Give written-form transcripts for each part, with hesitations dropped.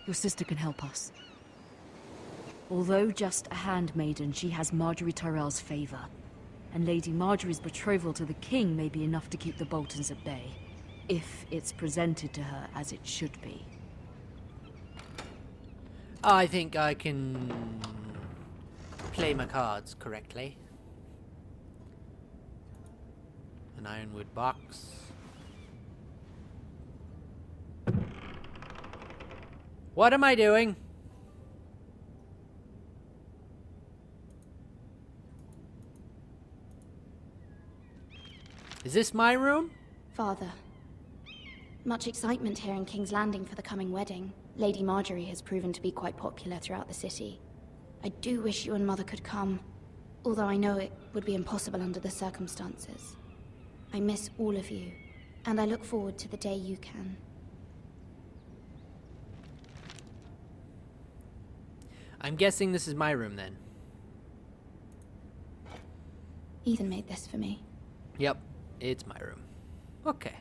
Your sister can help us. Although just a handmaiden, she has Marjorie Tyrell's favor. And Lady Marjorie's betrothal to the king may be enough to keep the Boltons at bay. If it's presented to her as it should be. I think I can play my cards correctly. An ironwood box. What am I doing? Is this my room? Father. Much excitement here in King's Landing for the coming wedding. Lady Marjorie has proven to be quite popular throughout the city. I do wish you and Mother could come, although I know it would be impossible under the circumstances. I miss all of you, and I look forward to the day you can. I'm guessing this is my room then. Ethan made this for me. Yep, it's my room. Okay.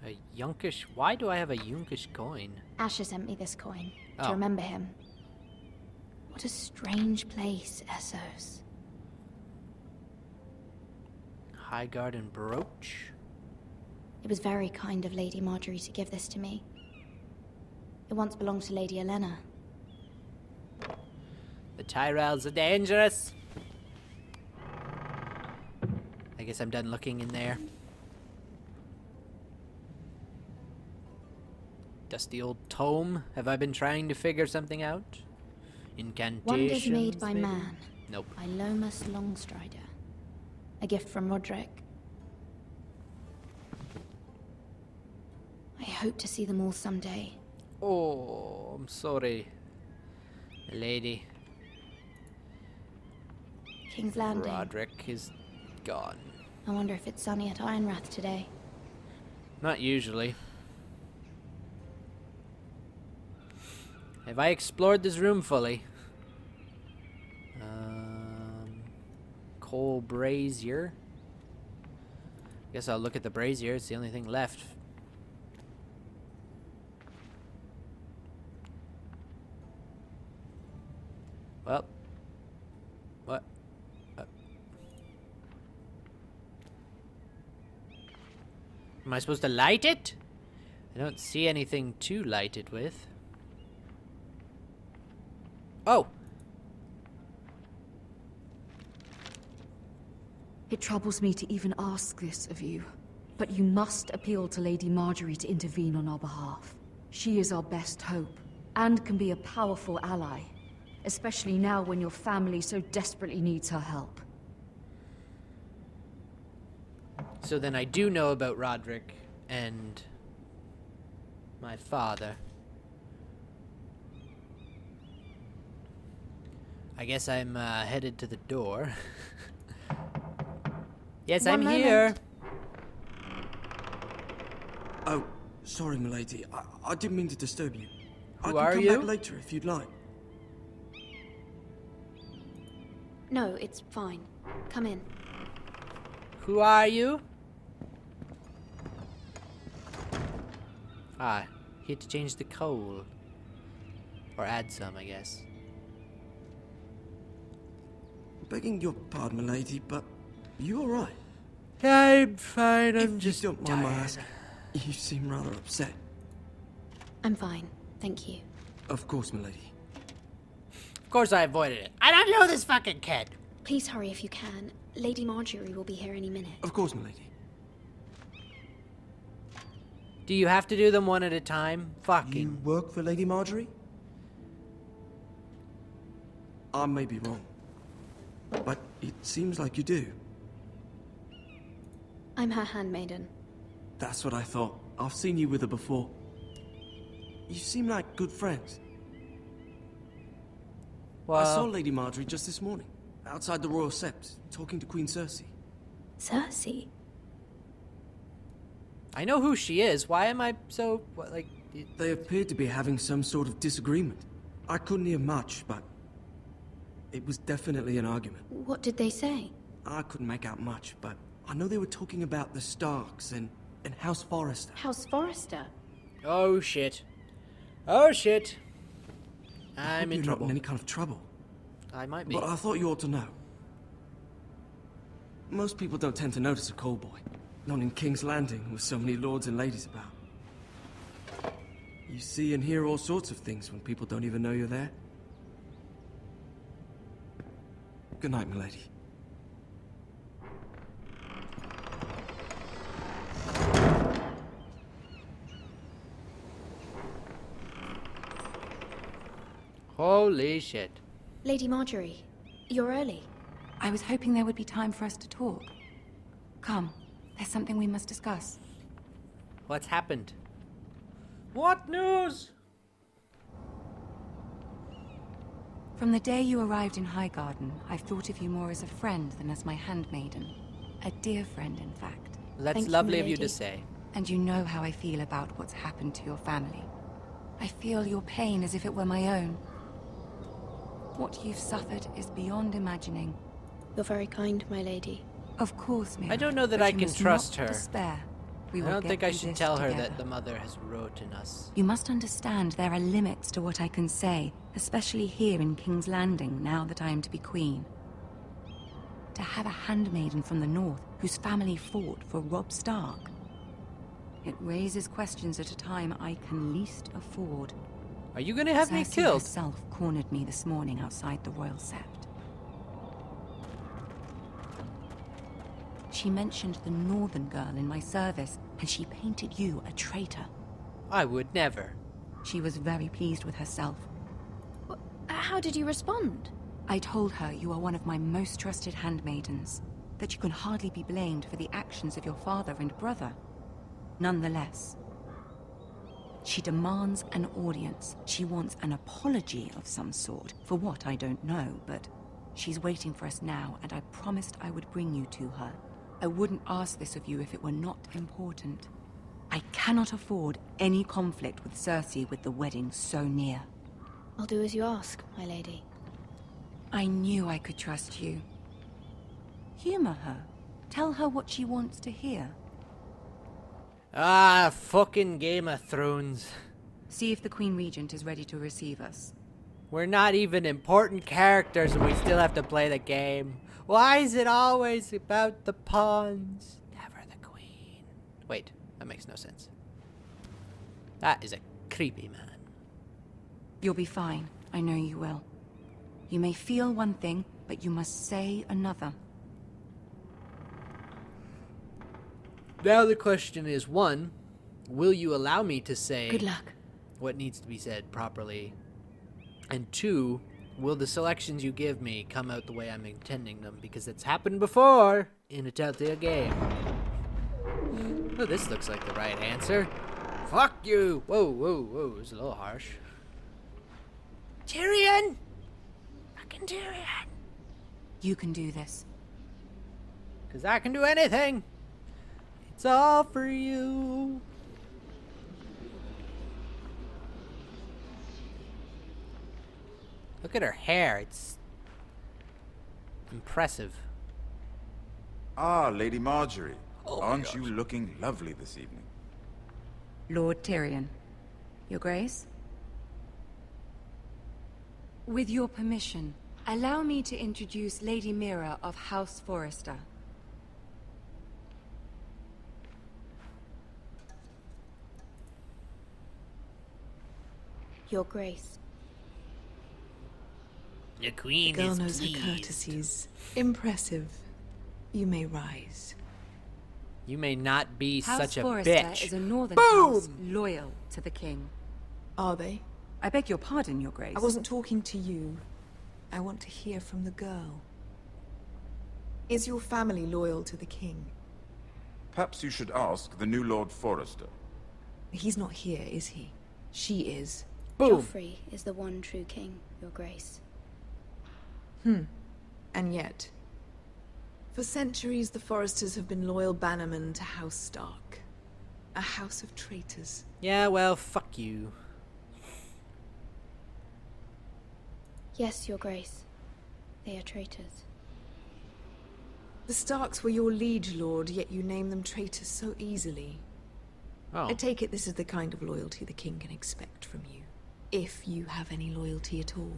A Yunkish... Why do I have a Yunkish coin? Asher sent me this coin to Oh. remember him. What a strange place, Essos. High Garden brooch. It was very kind of Lady Marjorie to give this to me. It once belonged to Lady Elena. The Tyrells are dangerous. I guess I'm done looking in there. Dusty old tome. Have I been trying to figure something out? Incantations. Wonders made by maybe? man. Nope. By Lomas Longstrider. A gift from Roderick. I hope to see them all someday. Oh, I'm sorry, lady. King's Landing. Roderick is gone. I wonder if it's sunny at Ironrath today. Not usually. Have I explored this room fully? Coal brazier. Guess I'll look at the brazier. It's the only thing left. Well. What? Am I supposed to light it? I don't see anything to light it with. Oh! It troubles me to even ask this of you, but you must appeal to Lady Marjorie to intervene on our behalf. She is our best hope, and can be a powerful ally, especially now when your family so desperately needs her help. So then I do know about Roderick and my father. I guess I'm headed to the door. Yes, One I'm moment. here. Oh, sorry, milady. I didn't mean to disturb you. Who I are can come you? back later if you'd like. No, it's fine. Come in. Who are you? Ah, here to change the coal. Or add some, I guess. Begging your pardon, milady, but you all right? I'm fine, I'm If just you don't mind my tired. asking, you seem rather upset. I'm fine, thank you. Of course, milady. Of course I avoided it. I don't know this fucking kid. Please hurry if you can. Lady Marjorie will be here any minute. Of course, milady. Do you have to do them one at a time? You Fucking. work for Lady Marjorie? I may be wrong, but it seems like you do. I'm her handmaiden. That's what I thought. I've seen you with her before. You seem like good friends. Well, I saw Lady Marjorie just this morning, outside the Royal Sept, talking to Queen Cersei. Cersei? I know who she is. Why am I so, what, like... They appeared to be having some sort of disagreement. I couldn't hear much, but it was definitely an argument. What did they say? I couldn't make out much, but I know they were talking about the Starks and in House Forrester. House Forrester? Oh shit. Oh shit. I I'm hope in you're trouble. not in any kind of trouble. I might be. But I thought you ought to know. Most people don't tend to notice a callboy. Not in King's Landing, with so many lords and ladies about. You see and hear all sorts of things when people don't even know you're there. Good night, milady. Holy shit. Lady Marjorie, you're early. I was hoping there would be time for us to talk. Come, there's something we must discuss. What's happened? What news? From the day you arrived in Highgarden, I've thought of you more as a friend than as my handmaiden. A dear friend, in fact. That's Thank you, lovely of you milady. to say. And you know how I feel about what's happened to your family. I feel your pain as if it were my own. What you've suffered is beyond imagining. You're very kind, my lady. Of course, Mira. I don't know that but I you can must trust not her. Despair. We I will don't get think I through should this tell her together. that the mother has wrote in us. You must understand there are limits to what I can say, especially here in King's Landing, now that I am to be queen. To have a handmaiden from the north whose family fought for Robb Stark. It raises questions at a time I can least afford. Are you gonna have me Cersei killed? herself cornered me this morning outside the Royal Sept. She mentioned the northern girl in my service, and she painted you a traitor. I would never. She was very pleased with herself. How did you respond? I told her you are one of my most trusted handmaidens, that you can hardly be blamed for the actions of your father and brother. Nonetheless, she demands an audience. She wants an apology of some sort, for what I don't know, but she's waiting for us now, and I promised I would bring you to her. I wouldn't ask this of you if it were not important. I cannot afford any conflict with Cersei with the wedding so near. I'll do as you ask, my lady. I knew I could trust you. Humor her. Tell her what she wants to hear. Ah, fucking Game of Thrones. See if the Queen Regent is ready to receive us. We're not even important characters and we still have to play the game. Why is it always about the pawns? Never the queen. Wait, that makes no sense. That is a creepy man. You'll be fine. I know you will. You may feel one thing, but you must say another. Now the question is, one, will you allow me to say Good luck. what needs to be said properly? And two, will the selections you give me come out the way I'm intending them? Because it's happened before in a Telltale game. Oh, this looks like the right answer. Fuck you! Whoa, whoa, whoa, it was a little harsh. Tyrion! Fucking Tyrion! You can do this. Because I can do anything! It's all for you! Look at her hair, it's impressive. Ah, Lady Marjorie. Oh my Aren't gosh. you looking lovely this evening? Lord Tyrion. Your Grace? With your permission, allow me to introduce Lady Mira of House Forrester. Your Grace. The queen Girl is knows her pleased. courtesies. Impressive. You may rise. You may not be House such a Forrester bitch. is a northern Boom! house loyal to the king. Are they? I beg your pardon, Your Grace. I wasn't talking to you. I want to hear from the girl. Is your family loyal to the king? Perhaps you should ask the new Lord Forrester. He's not here, is he? She is. Boom! Joffrey is the one true king, Your Grace. And yet, for centuries the Forresters have been loyal bannermen to House Stark. A house of traitors. Yeah, well, fuck you. Yes, Your Grace. They are traitors. The Starks were your liege lord, yet you name them traitors so easily. Oh. I take it this is the kind of loyalty the king can expect from you. If you have any loyalty at all.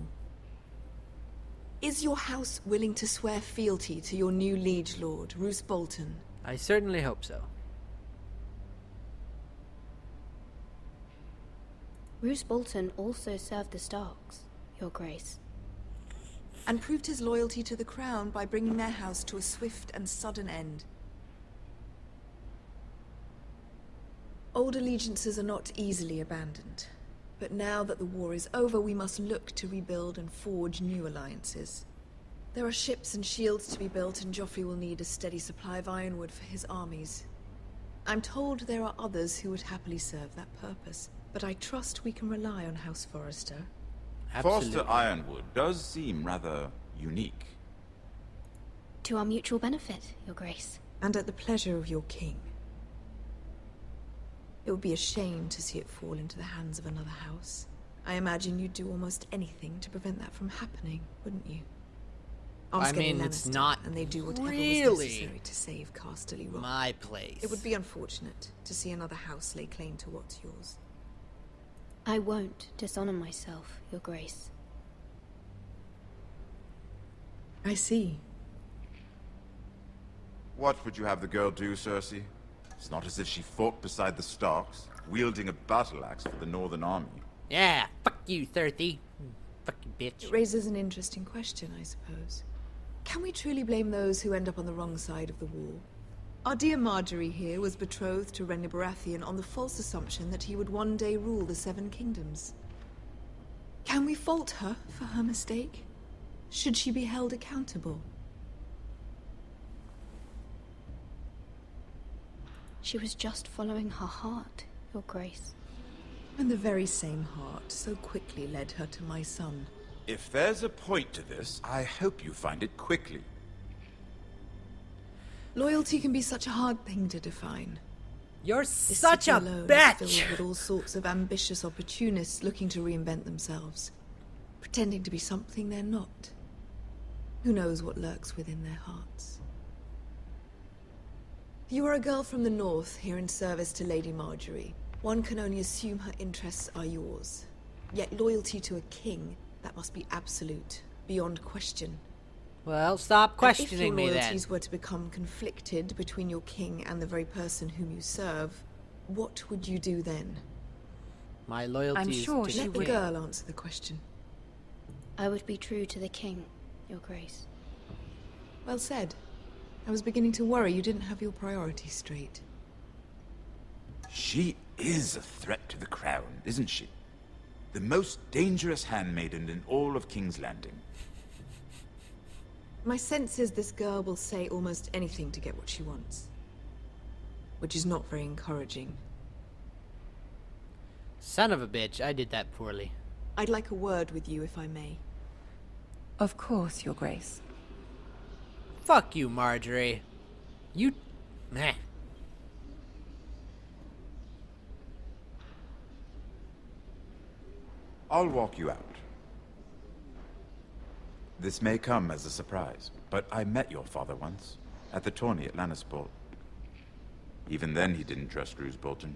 Is your house willing to swear fealty to your new liege lord, Roose Bolton? I certainly hope so. Roose Bolton also served the Starks, Your Grace. And proved his loyalty to the crown by bringing their house to a swift and sudden end. Old allegiances are not easily abandoned. But now that the war is over, we must look to rebuild and forge new alliances. There are ships and shields to be built, and Joffrey will need a steady supply of ironwood for his armies. I'm told there are others who would happily serve that purpose, but I trust we can rely on House Forrester. Absolutely. Forster Ironwood does seem rather unique. To our mutual benefit, Your Grace. And at the pleasure of your king. It would be a shame to see it fall into the hands of another house. I imagine you'd do almost anything to prevent that from happening, wouldn't you? Ask any it's Lannister, not and they do whatever really was necessary to save Casterly Rock. my place. It would be unfortunate to see another house lay claim to what's yours. I won't dishonor myself, Your Grace. I see. What would you have the girl do, Cersei? It's not as if she fought beside the Starks, wielding a battle axe for the Northern Army. Yeah, fuck you, Cersei. Fuck you, bitch. It raises an interesting question, I suppose. Can we truly blame those who end up on the wrong side of the wall? Our dear Marjorie here was betrothed to Renly Baratheon on the false assumption that he would one day rule the Seven Kingdoms. Can we fault her for her mistake? Should she be held accountable? She was just following her heart, Your Grace. And the very same heart so quickly led her to my son. If there's a point to this, I hope you find it quickly. Loyalty can be such a hard thing to define. You're This such city a alone is bitch! filled with all sorts of ambitious opportunists looking to reinvent themselves, pretending to be something they're not. Who knows what lurks within their hearts? You are a girl from the north, here in service to Lady Marjorie. One can only assume her interests are yours. Yet loyalty to a king, that must be absolute, beyond question. Well, stop questioning me If your then. loyalties were to become conflicted between your king and the very person whom you serve, what would you do then? My loyalty I'm is sure to she the Let the would. king. girl answer the question. I would be true to the king, Your Grace. Well said. I was beginning to worry you didn't have your priorities straight. She is a threat to the crown, isn't she? The most dangerous handmaiden in all of King's Landing. My sense is this girl will say almost anything to get what she wants. Which is not very encouraging. Son of a bitch, I did that poorly. I'd like a word with you, if I may. Of course, Your Grace. Fuck you, Marjorie. You... meh. I'll walk you out. This may come as a surprise, but I met your father once, at the tourney at Lannisport. Even then he didn't trust Roose Bolton.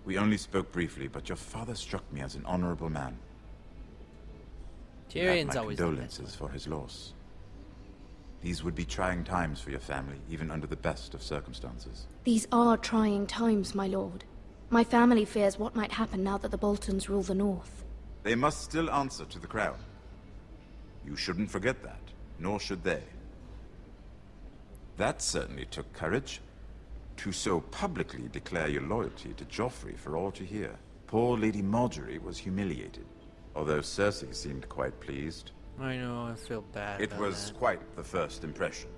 We only spoke briefly, but your father struck me as an honorable man. You have Tyrion's my always the best condolences for his loss. These would be trying times for your family, even under the best of circumstances. These are trying times, my lord. My family fears what might happen now that the Boltons rule the north. They must still answer to the crown. You shouldn't forget that, nor should they. That certainly took courage. To so publicly declare your loyalty to Joffrey for all to hear. Poor Lady Marjorie was humiliated, although Cersei seemed quite pleased. I know, I feel bad It about was that. quite the first impression.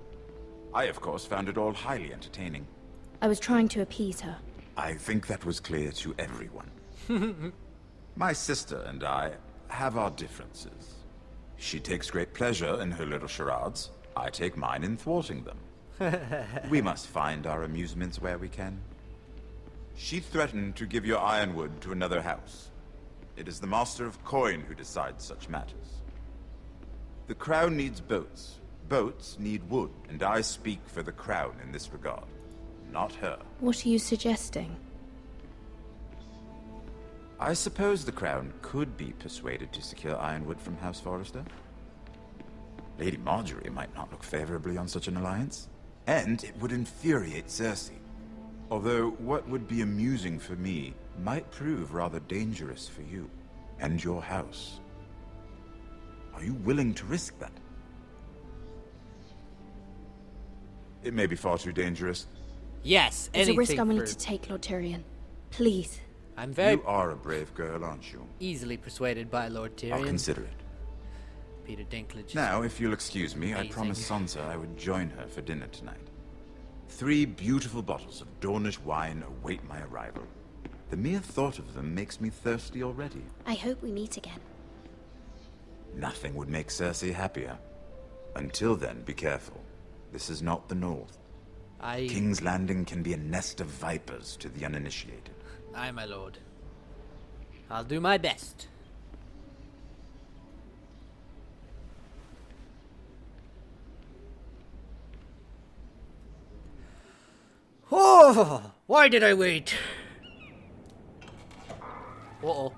I, of course, found it all highly entertaining. I was trying to appease her. I think that was clear to everyone. My sister and I have our differences. She takes great pleasure in her little charades. I take mine in thwarting them. We must find our amusements where we can. She threatened to give your ironwood to another house. It is the Master of Coin who decides such matters. The crown needs boats, Boats need wood, and I speak for the crown in this regard, not her. What are you suggesting? I suppose the crown could be persuaded to secure ironwood from House Forrester. Lady Marjorie might not look favorably on such an alliance, and it would infuriate Cersei. Although what would be amusing for me might prove rather dangerous for you and your house. Are you willing to risk that? It may be far too dangerous. Yes, It's a risk I'm willing for... to take, Lord Tyrion. Please. I'm very You are a brave girl, aren't you? easily persuaded by Lord Tyrion. I'll consider it. Peter Dinklage. Now, if you'll excuse me, I amazing. promised Sansa I would join her for dinner tonight. 3 beautiful bottles of Dornish wine await my arrival. The mere thought of them makes me thirsty already. I hope we meet again. Nothing would make Cersei happier. Until then, be careful. This is not the North. King's Landing can be a nest of vipers to the uninitiated. Aye, my lord. I'll do my best. Oh, why did I wait? Uh-oh.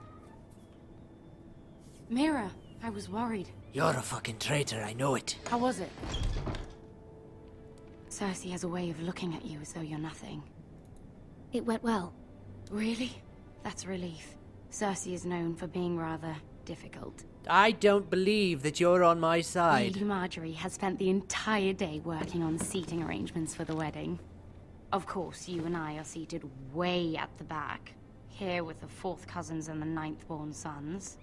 Mira, I was worried. You're a fucking traitor, I know it. How was it? Cersei has a way of looking at you as though you're nothing. It went well. Really? That's a relief. Cersei is known for being rather difficult. I don't believe that you're on my side. Lady Marjorie has spent the entire day working on seating arrangements for the wedding. Of course, you and I are seated way at the back, here with the 4th cousins and the 9th-born sons.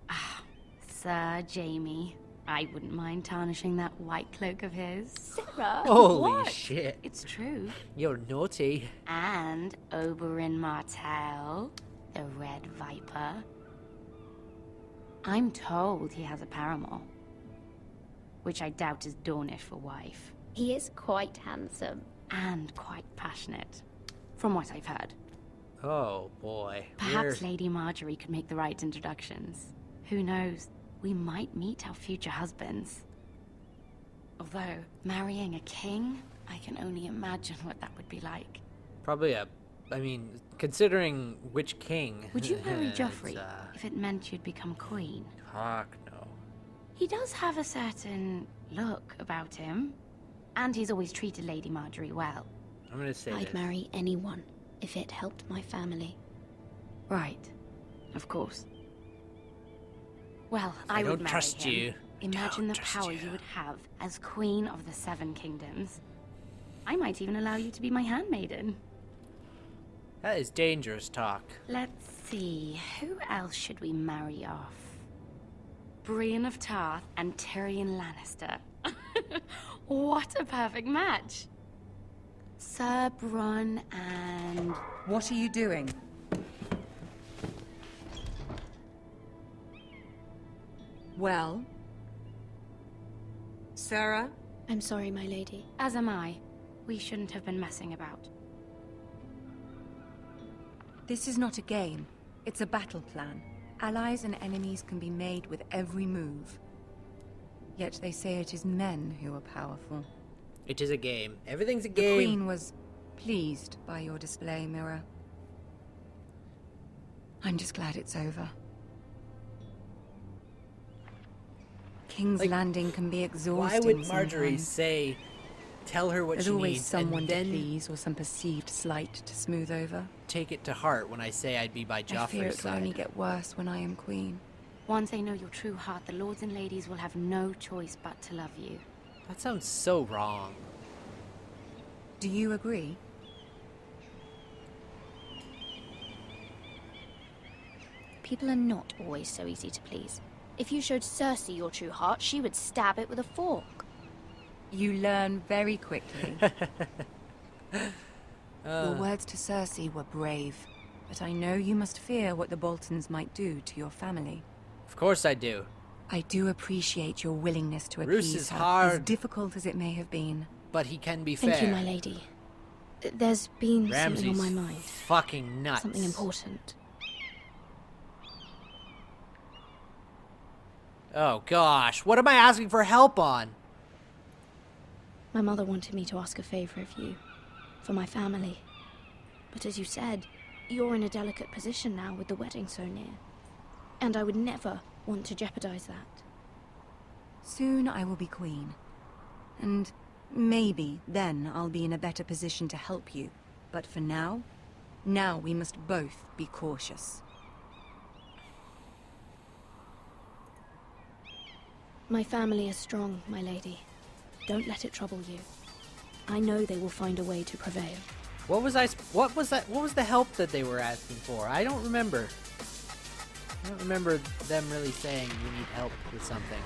Ah, Sir Jaime. I wouldn't mind tarnishing that white cloak of his. Sarah, Holy what? shit. It's true. You're naughty. And Oberyn Martell, the Red Viper. I'm told he has a paramour, which I doubt is Dornish for wife. He is quite handsome. And quite passionate, from what I've heard. Oh boy. Perhaps Lady Marjorie could make the right introductions. Who knows? We might meet our future husbands. Although, marrying a king, I can only imagine what that would be like. Probably I mean, considering which king. Would you marry it's, Joffrey if it meant you'd become queen? Fuck no. He does have a certain look about him. And he's always treated Lady Marjorie well. I'm gonna say I'd this. marry anyone if it helped my family. Right. Of course. Well, I I would don't marry trust him. you. Imagine Don't the trust power you. you would have as Queen of the 7 Kingdoms. I might even allow you to be my handmaiden. That is dangerous talk. Let's see, who else should we marry off? Brienne of Tarth and Tyrion Lannister. What a perfect match! Sir Bronn and... What are you doing? Well? Sarah? I'm sorry, my lady. As am I. We shouldn't have been messing about. This is not a game. It's a battle plan. Allies and enemies can be made with every move. Yet they say it is men who are powerful. It is a game. Everything's a The game. Queen was pleased by your display, Mira. I'm just glad it's over. King's Like, Landing can be exhausting. Why would Marjorie sometimes. say, tell her what There's she always needs, someone and to then please or some perceived slight to smooth over? take it to heart when I say I'd be by I fear Joffrey's it will only side? get worse when I am queen. Once they know your true heart, the lords and ladies will have no choice but to love you. That sounds so wrong. Do you agree? People are not always so easy to please. If you showed Cersei your true heart, she would stab it with a fork. You learn very quickly. Your words to Cersei were brave, but I know you must fear what the Boltons might do to your family. Of course I do. I do appreciate your willingness to Roose appease is her, hard. as difficult as it may have been. But he can be fair. Thank you, my lady. There's been Ramsay's something on my mind. fucking nuts. Something important. Oh gosh, what am I asking for help on? My mother wanted me to ask a favor of you, for my family. But as you said, you're in a delicate position now with the wedding so near. And I would never want to jeopardize that. Soon I will be queen. And maybe then I'll be in a better position to help you. But for now we must both be cautious. My family is strong, my lady. Don't let it trouble you. I know they will find a way to prevail. What was the help that they were asking for? I don't remember. I don't remember them really saying we need help with something.